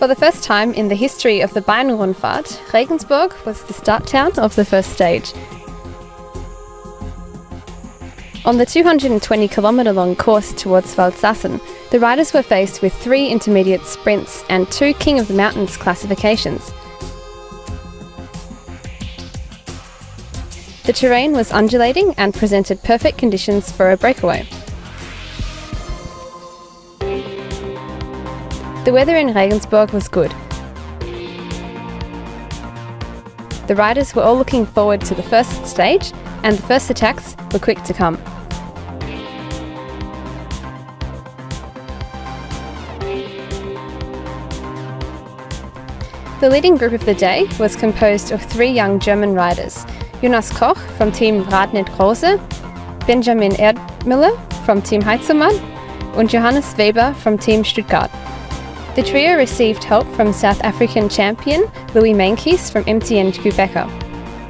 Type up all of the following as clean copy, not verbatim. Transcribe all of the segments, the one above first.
For the first time in the history of the Bayern Rundfahrt, Regensburg was the start town of the first stage. On the 220-kilometre-long course towards Waldsassen, the riders were faced with 3 intermediate sprints and 2 King of the Mountains classifications. The terrain was undulating and presented perfect conditions for a breakaway. The weather in Regensburg was good. The riders were all looking forward to the first stage, and the first attacks were quick to come. The leading group of the day was composed of 3 young German riders: Jonas Koch from Team Radnet Rose, Benjamin Erdmüller from Team Heitzelmann, and Johannes Weber from Team Stuttgart. The trio received help from South African champion Louis Meintjes from MTN Quebecer,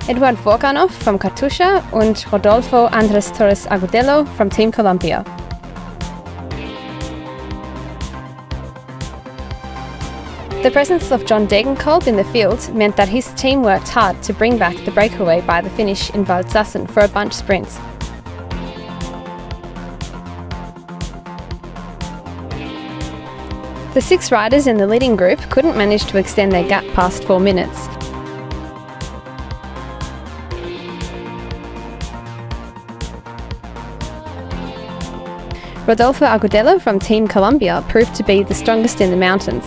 Eduard Vorganov from Katusha and Rodolfo Andres Torres Agudelo from Team Columbia. The presence of John Degenkolb in the field meant that his team worked hard to bring back the breakaway by the finish in Waldsassen for a bunch sprint. The 6 riders in the leading group couldn't manage to extend their gap past 4 minutes. Rodolfo Agudelo from Team Columbia proved to be the strongest in the mountains.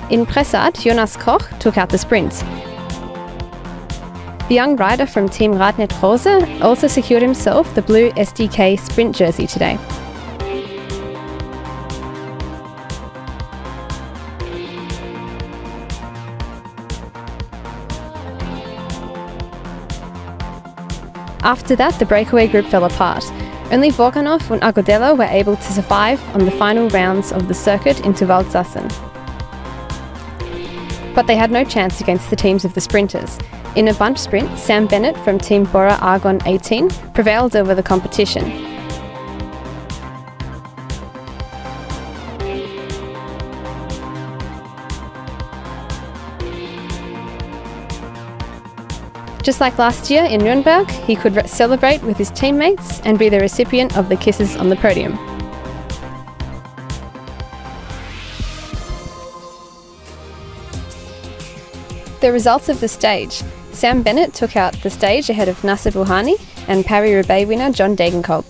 In Pressart, Jonas Koch took out the sprint. The young rider from Team Radnet Rose also secured himself the blue SDK sprint jersey today. After that, the breakaway group fell apart. Only Vorganov and Agudelo were able to survive on the final rounds of the circuit into Waldsassen. But they had no chance against the teams of the sprinters. In a bunch sprint, Sam Bennett from Team Bora Argon 18 prevailed over the competition. Just like last year in Nuremberg, he could celebrate with his teammates and be the recipient of the kisses on the podium. The results of the stage. Sam Bennett took out the stage ahead of Nasser Bouhanni and Paris-Roubaix winner John Degenkolb.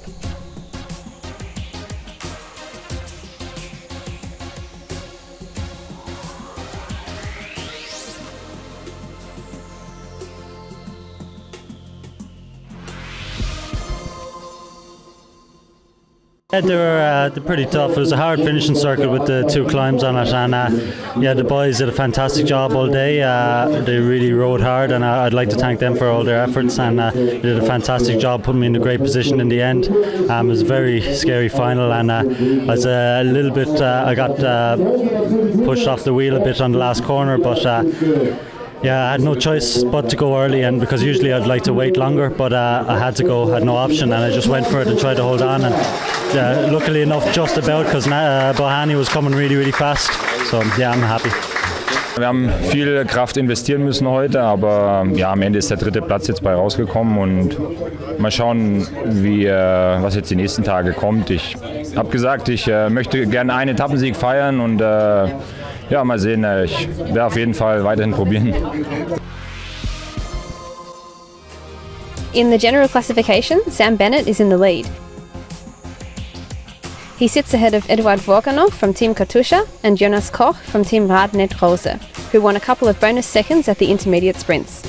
Yeah, they're pretty tough. It was a hard finishing circuit with the 2 climbs on it, and yeah, the boys did a fantastic job all day. They really rode hard, and I'd like to thank them for all their efforts, and they did a fantastic job putting me in a great position in the end. It was a very scary final, and I was a little bit, I got pushed off the wheel a bit on the last corner, but yeah, I had no choice but to go early, and because usually I'd like to wait longer, but I had to go, had no option, and I just went for it and tried to hold on, and luckily enough just about, because Bouhanni was coming really, really fast, so yeah, I'm happy. Wir haben viel Kraft investieren müssen heute, aber ja, am Ende ist der 3. Platz jetzt bei rausgekommen und mal schauen, was jetzt die nächsten Tage kommt. Ich habe gesagt, ich möchte gerne einen Etappensieg feiern und ja, mal sehen, ich werde auf jeden Fall weiterhin probieren. In the general classification, Sam Bennett is in the lead. He sits ahead of Eduard Vorganov from Team Katusha and Jonas Koch from Team Radnet Rose, who won a couple of bonus seconds at the intermediate sprints.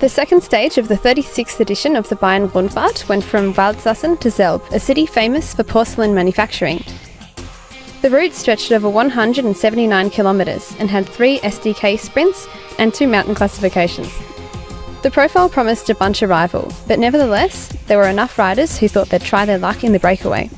The second stage of the 36th edition of the Bayern Rundfahrt went from Waldsassen to Selb, a city famous for porcelain manufacturing. The route stretched over 179 kilometres and had 3 SDK sprints and 2 mountain classifications. The profile promised a bunch arrival, but nevertheless, there were enough riders who thought they'd try their luck in the breakaway.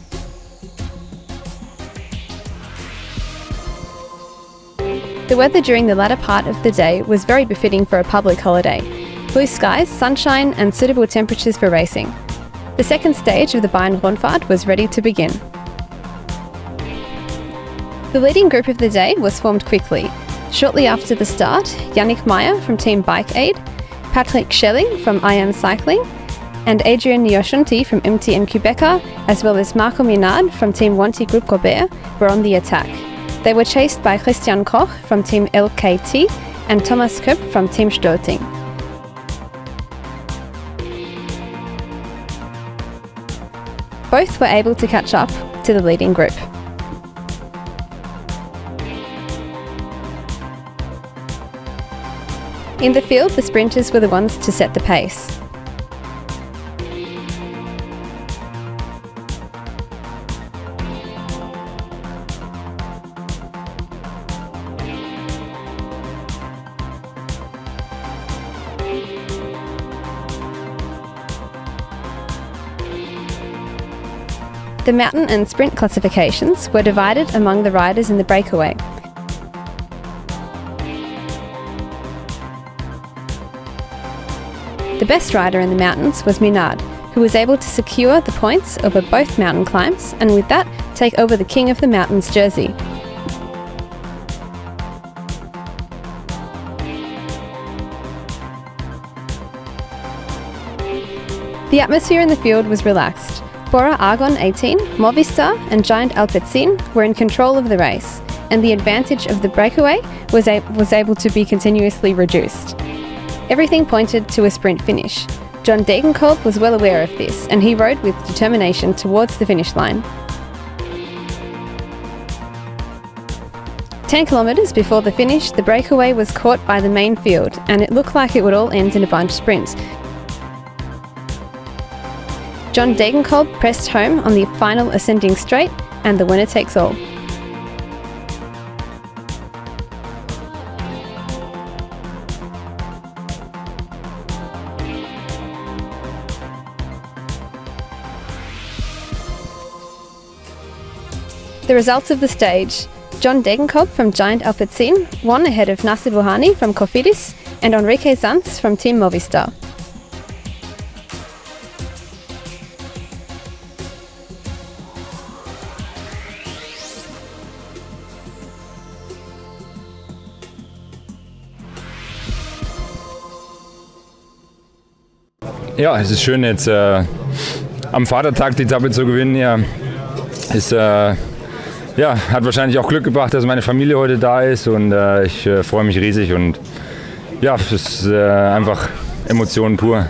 The weather during the latter part of the day was very befitting for a public holiday. Blue skies, sunshine and suitable temperatures for racing. The second stage of the Bayern Rundfahrt was ready to begin. The leading group of the day was formed quickly. Shortly after the start, Yannick Meyer from Team Bike Aid, Patrick Schelling from IM Cycling, and Adrian Nioshunti from MTN Quebecer, as well as Marco Minard from Team Wanty Group Gobert, were on the attack. They were chased by Christian Koch from Team LKT and Thomas Köpp from Team Stölting. Both were able to catch up to the leading group. In the field, the sprinters were the ones to set the pace. The mountain and sprint classifications were divided among the riders in the breakaway. The best rider in the mountains was Minard, who was able to secure the points over both mountain climbs and with that take over the King of the Mountains jersey. The atmosphere in the field was relaxed. Bora Argon 18, Movistar and Giant Alpecin were in control of the race, and the advantage of the breakaway was able to be continuously reduced. Everything pointed to a sprint finish. John Degenkolb was well aware of this, and he rode with determination towards the finish line. 10 kilometres before the finish, the breakaway was caught by the main field, and it looked like it would all end in a bunch sprint. John Degenkolb pressed home on the final ascending straight, and the winner takes all. The results of the stage. John Degenkolb from Giant Alpecin won ahead of Nasser Bouhanni from Cofidis and Enrique Sanz from Team Movistar. Ja, es ist schön, jetzt am Vatertag die Etappe zu gewinnen. Ja, ist, hat wahrscheinlich auch Glück gebracht, dass meine Familie heute da ist und ich freue mich riesig und ja, es ist einfach Emotionen pur.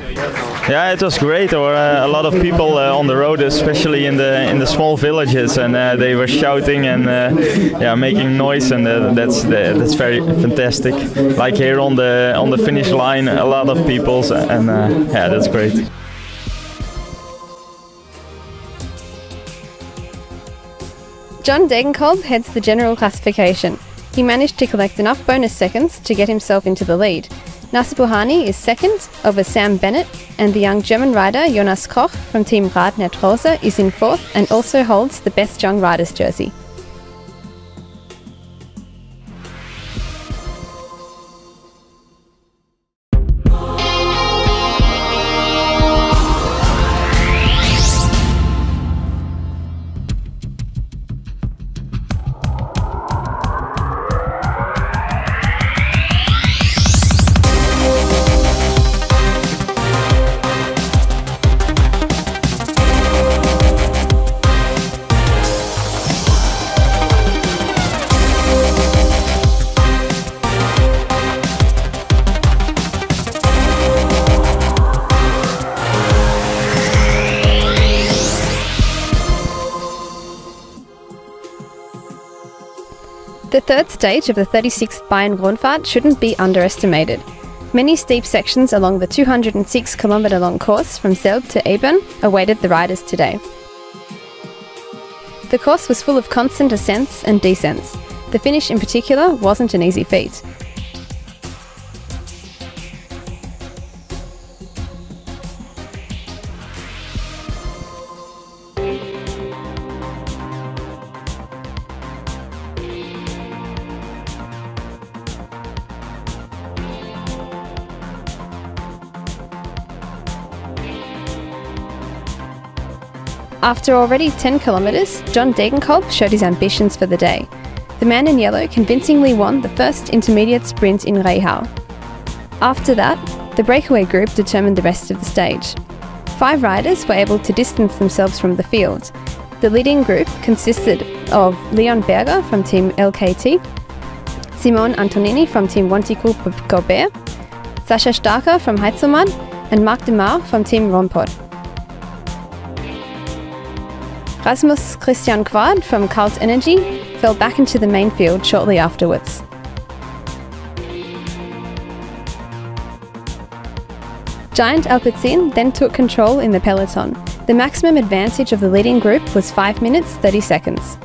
Yeah, it was great. There were a lot of people on the road, especially in the small villages, and they were shouting and making noise, and that's very fantastic. Like here on the finish line, a lot of people, and that's great. John Degenkolb heads the general classification. He managed to collect enough bonus seconds to get himself into the lead. Nasser Bouhanni is second over Sam Bennett, and the young German rider Jonas Koch from Team Radnet Rose is in fourth and also holds the Best Young Riders jersey. The third stage of the 36th Bayern Rundfahrt shouldn't be underestimated. Many steep sections along the 206-kilometre-long course from Selb to Ebern awaited the riders today. The course was full of constant ascents and descents. The finish in particular wasn't an easy feat. After already 10 kilometres, John Degenkolb showed his ambitions for the day. The man in yellow convincingly won the first intermediate sprint in Reihau. After that, the breakaway group determined the rest of the stage. 5 riders were able to distance themselves from the field. The leading group consisted of Leon Berger from Team LKT, Simone Antonini from Team Wanty-Group Gobert, Sascha Starker from Heitzelmann and Marc de Mar from Team Rundfahrt. Rasmus Christian Quad from Carls Energy fell back into the main field shortly afterwards. Giant Alpecin then took control in the peloton. The maximum advantage of the leading group was 5 minutes 30 seconds.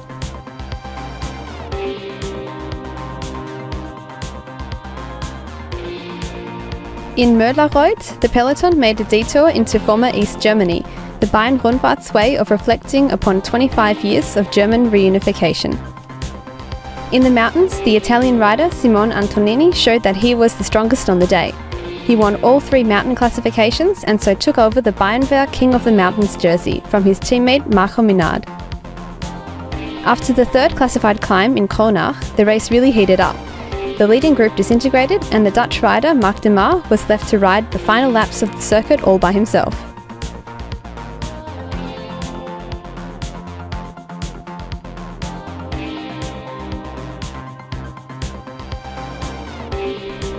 In Mödlarreuth, the peloton made a detour into former East Germany, the Bayern Rundfahrt's way of reflecting upon 25 years of German reunification. In the mountains, the Italian rider Simone Antonini showed that he was the strongest on the day. He won all 3 mountain classifications and so took over the Bayernwehr King of the Mountains jersey from his teammate Marco Minard. After the 3rd classified climb in Kronach, the race really heated up. The leading group disintegrated and the Dutch rider Marc de Mar was left to ride the final laps of the circuit all by himself.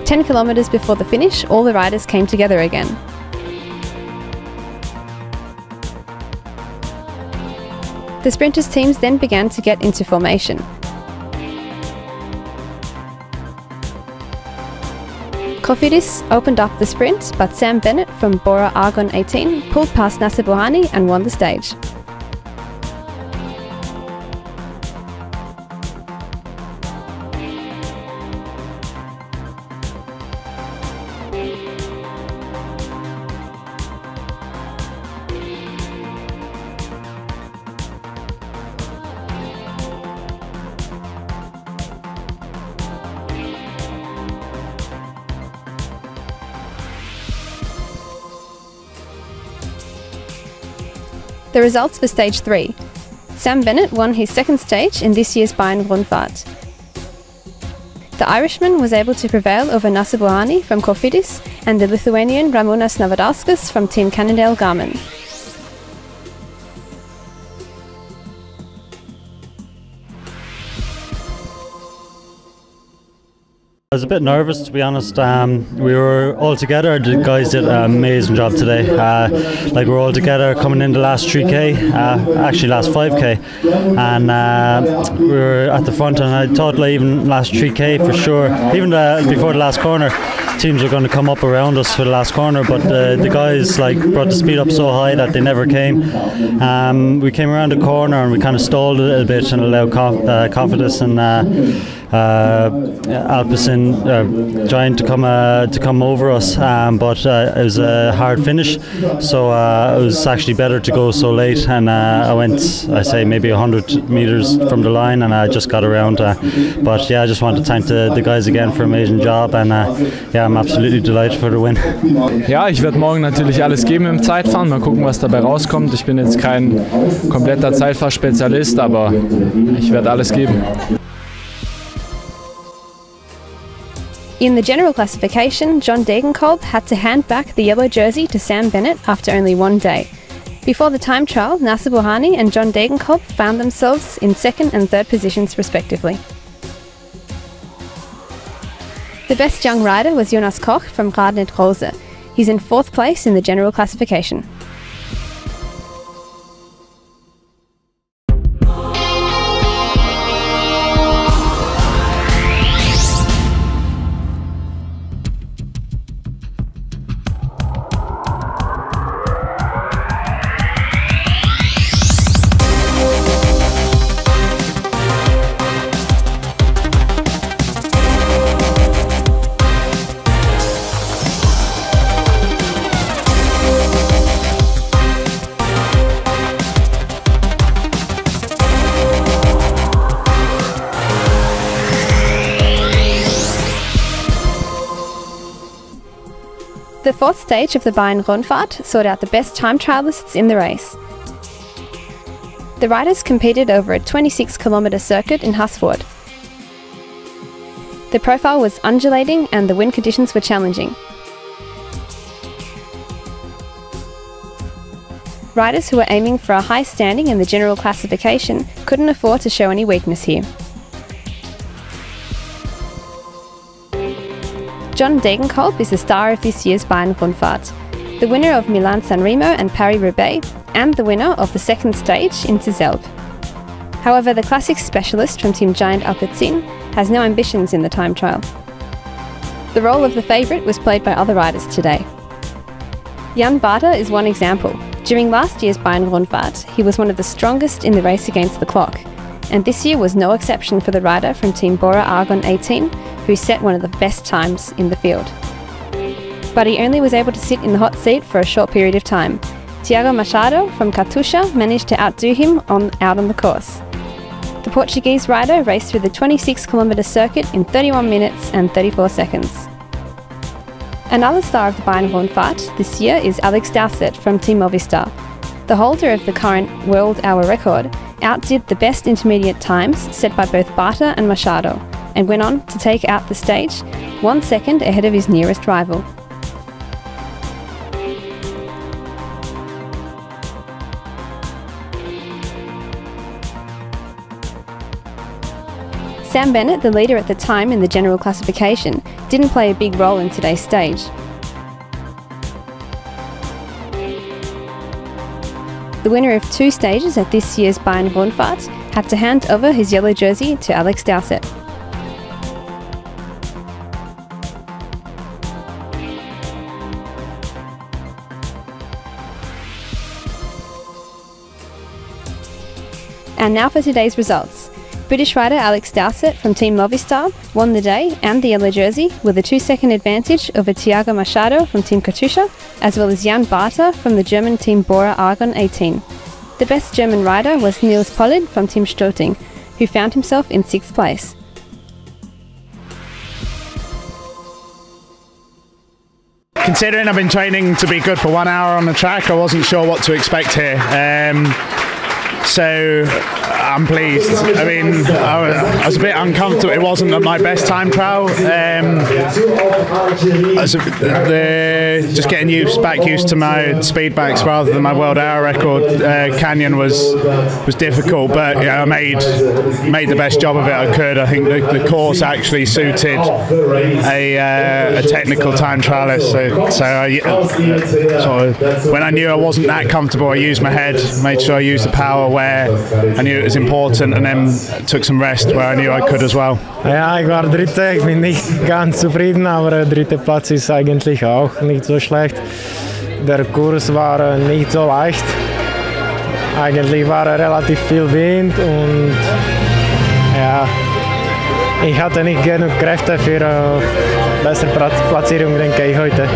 "10 kilometres before the finish, all the riders came together again. The sprinters' teams then began to get into formation. Cofidis opened up the sprint, but Sam Bennett from Bora Argon 18 pulled past Nasser Bouhanni and won the stage. The results for Stage 3. Sam Bennett won his 2nd stage in this year's Bayern Rundfahrt. The Irishman was able to prevail over Nasser Bouhanni from Cofidis and the Lithuanian Ramūnas Navadauskas from Team Cannondale Garmin. I was a bit nervous, to be honest. We were all together. The guys did an amazing job today. We were all together coming in the last 3k, actually last 5k, and we were at the front. And I thought, even last 3k for sure, even before the last corner, teams were going to come up around us for the last corner. But the guys brought the speed up so high that they never came. We came around the corner and we kind of stalled a little bit and allowed Cofidis and Alpecin Giant to come over us, but it was a hard finish, so it was actually better to go so late, and I went, I say, maybe 100 meters from the line, and I just got around, but yeah, I just want to thank the guys again for an amazing job, and yeah, I'm absolutely delighted for the win. Ja, ich werde morgen natürlich alles geben im Zeitfahren, mal gucken, was dabei rauskommt. Ich bin jetzt kein kompletter Zeitfahrspezialist, aber ich werde alles geben. In the general classification, John Degenkolb had to hand back the yellow jersey to Sam Bennett after only 1 day. Before the time trial, Nasser Bouhanni and John Degenkolb found themselves in 2nd and 3rd positions respectively. The best young rider was Jonas Koch from Radnet Rose. He's in 4th place in the general classification. The fourth stage of the Bayern Rundfahrt sought out the best time trialists in the race. The riders competed over a 26-kilometre circuit in Haßfurt. The profile was undulating and the wind conditions were challenging. Riders who were aiming for a high standing in the general classification couldn't afford to show any weakness here. John Degenkolb is the star of this year's Bayern Rundfahrt, the winner of Milan-San Remo and Paris-Roubaix, and the winner of the second stage in Zelb. However, the classics specialist from Team Giant Alpecin has no ambitions in the time trial. The role of the favourite was played by other riders today. Jan Barter is one example. During last year's Bayern Rundfahrt, he was one of the strongest in the race against the clock, and this year was no exception for the rider from Team Bora Argon 18, who set one of the best times in the field. But he only was able to sit in the hot seat for a short period of time. Tiago Machado from Katusha managed to outdo him out on the course. The Portuguese rider raced through the 26-kilometre circuit in 31 minutes and 34 seconds. Another star of the Bayern Rundfahrt this year is Alex Dowsett from Team Movistar. The holder of the current world hour record outdid the best intermediate times set by both Barter and Machado, and went on to take out the stage 1 second ahead of his nearest rival. Sam Bennett, the leader at the time in the general classification, didn't play a big role in today's stage. The winner of 2 stages at this year's Bayern Rundfahrt had to hand over his yellow jersey to Alex Dowsett. And now for today's results. British rider Alex Dowsett from Team Movistar won the day and the yellow jersey with a 2-second advantage over Tiago Machado from Team Katusha, as well as Jan Barter from the German Team Bora Argon 18. The best German rider was Niels Pollid from Team Stölting, who found himself in 6th place. Considering I've been training to be good for 1 hour on the track, I wasn't sure what to expect here. So I'm pleased. I mean, I was a bit uncomfortable. It wasn't my best time trial. Just getting back used to my speedbacks rather than my world hour record canyon was difficult. But yeah, I made the best job of it I could. I think the course actually suited a technical time trialist. So when I knew I wasn't that comfortable, I used my head, made sure I used the power where I knew it was important, and then took some rest where I knew I could as well. Ja, ich war Dritter, ich bin nicht ganz zufrieden, aber der dritte Platz ist eigentlich auch nicht so schlecht. Der Kurs war nicht so leicht. Eigentlich war relativ viel Wind und ja, ich hatte nicht genug Kräfte für bessere Platzierung, denke ich, heute.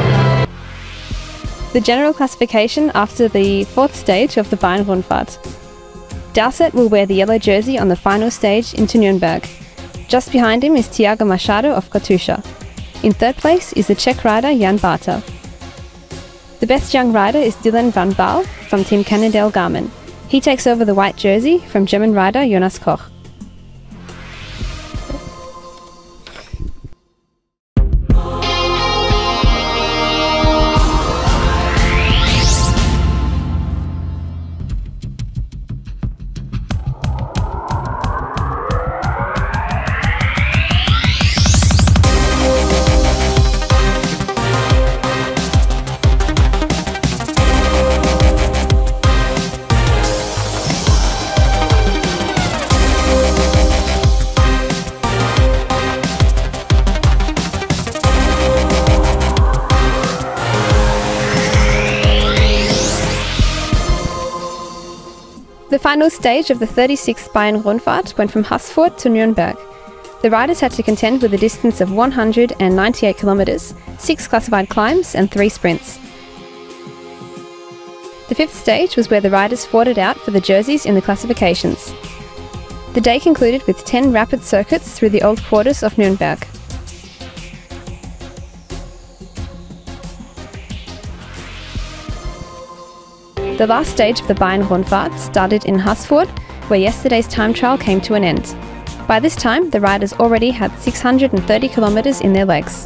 The general classification after the 4th stage of the Bayern Rundfahrt. Dowsett will wear the yellow jersey on the final stage into Nürnberg. Just behind him is Tiago Machado of Katusha. In 3rd place is the Czech rider Jan Barter. The best young rider is Dylan van Baal from Team Cannondale Garmin. He takes over the white jersey from German rider Jonas Koch. The final stage of the 36th Bayern Rundfahrt went from Haßfurt to Nürnberg. The riders had to contend with a distance of 198 kilometres, 6 classified climbs and 3 sprints. The 5th stage was where the riders fought it out for the jerseys in the classifications. The day concluded with 10 rapid circuits through the old quarters of Nürnberg. The last stage of the Bayern Rundfahrt started in Haßfurt, where yesterday's time trial came to an end. By this time, the riders already had 630 kilometers in their legs.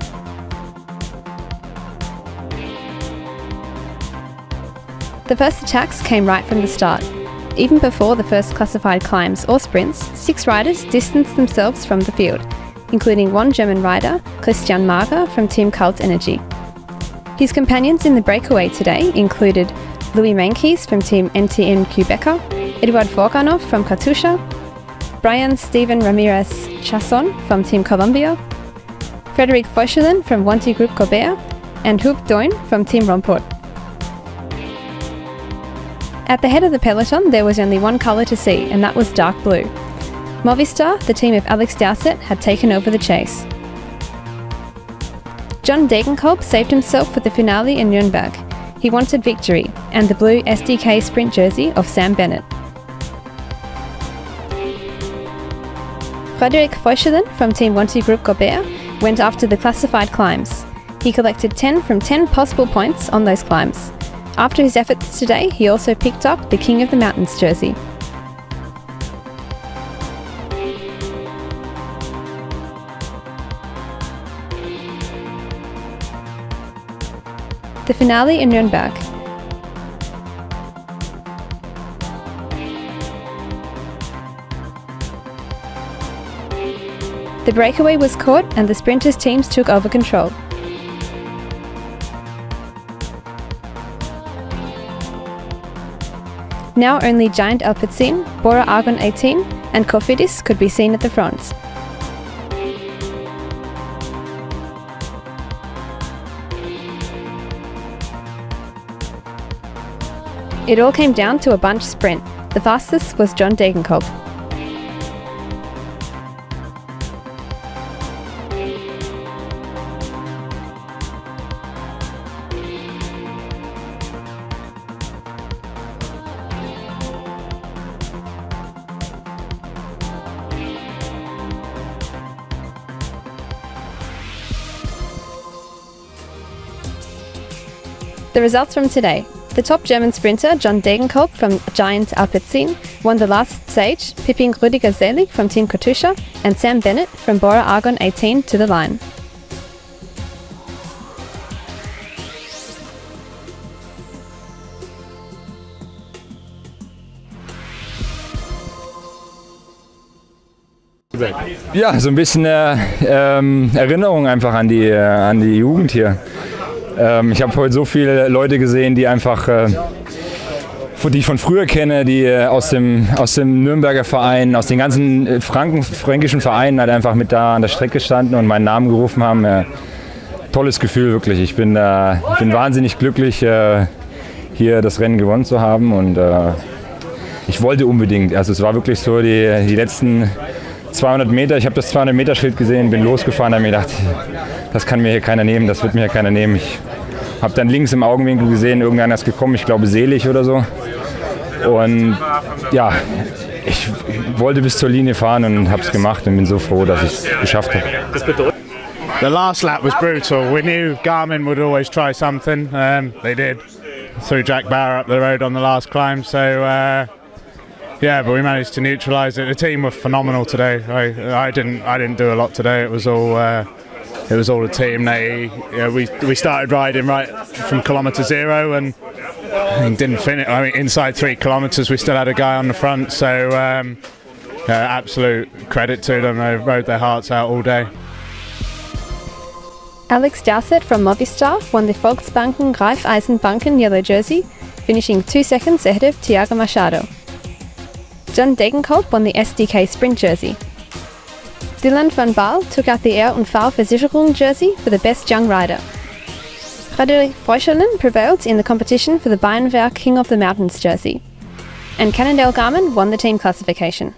The first attacks came right from the start. Even before the first classified climbs or sprints, 6 riders distanced themselves from the field, including one German rider, Christian Mager from Team Cult Energy. His companions in the breakaway today included Louis Meintjes from Team NTN Quebecer, Eduard Forganov from Katusha, Brian Steven Ramirez Chasson from Team Columbia, Frederik Feuchelen from Wanty Group Gobert, and Huub Doin from Team Romport. At the head of the peloton there was only one colour to see, and that was dark blue. Movistar, the team of Alex Dowsett, had taken over the chase. John Degenkolb saved himself for the finale in Nürnberg. He wanted victory and the blue SDK sprint jersey of Sam Bennett. Frederik Feuchelen from Team Wanty Group Gobert went after the classified climbs. He collected 10 from 10 possible points on those climbs. After his efforts today, he also picked up the King of the Mountains jersey. The finale in Nürnberg. The breakaway was caught and the sprinters' teams took over control. Now only Giant Alpecin, Bora Argon 18 and Cofidis could be seen at the front. It all came down to a bunch sprint. The fastest was John Degenkolb. The results from today. The top German sprinter, John Degenkolb from Giant Alpecin, won the last stage, pipping Rüdiger Selig from Team Katusha and Sam Bennett from Bora Argon 18 to the line. Ja, so ein bisschen Erinnerung einfach an die Jugend hier. Ich habe heute so viele Leute gesehen, die einfach, die ich von früher kenne, die aus dem Nürnberger Verein, aus den ganzen fränkischen Vereinen halt einfach mit da an der Strecke standen und meinen Namen gerufen haben. Tolles Gefühl, wirklich. Ich bin wahnsinnig glücklich, hier das Rennen gewonnen zu haben und ich wollte unbedingt. Also es war wirklich so die letzten 200 Meter, ich habe das 200-Meter-Schild gesehen, bin losgefahren, habe mir gedacht, das kann mir hier keiner nehmen, das wird mir hier keiner nehmen. Ich habe dann links im Augenwinkel gesehen, irgendeiner ist gekommen, ich glaube Selig oder so. Und ja, ich wollte bis zur Linie fahren und habe es gemacht und bin so froh, dass ich es geschafft habe. The last lap was brutal. We knew Garmin would always try something. They did. Threw Jack Bauer up the road on the last climb, so yeah, but we managed to neutralise it. The team were phenomenal today. I didn't do a lot today. It was all the team. We started riding right from kilometre 0 and didn't finish. I mean, inside 3 kilometres, we still had a guy on the front. So absolute credit to them. They rode their hearts out all day. Alex Dowsett from Movistar won the Volksbanken Raiffeisenbanken yellow jersey, finishing 2 seconds ahead of Thiago Machado. John Degenkolb won the SDK sprint jersey. Dylan van Baal took out the R&V Versicherung jersey for the best young rider. Frederik Feuchelen prevailed in the competition for the Bayernwerk King of the Mountains jersey. And Cannondale Garmin won the team classification.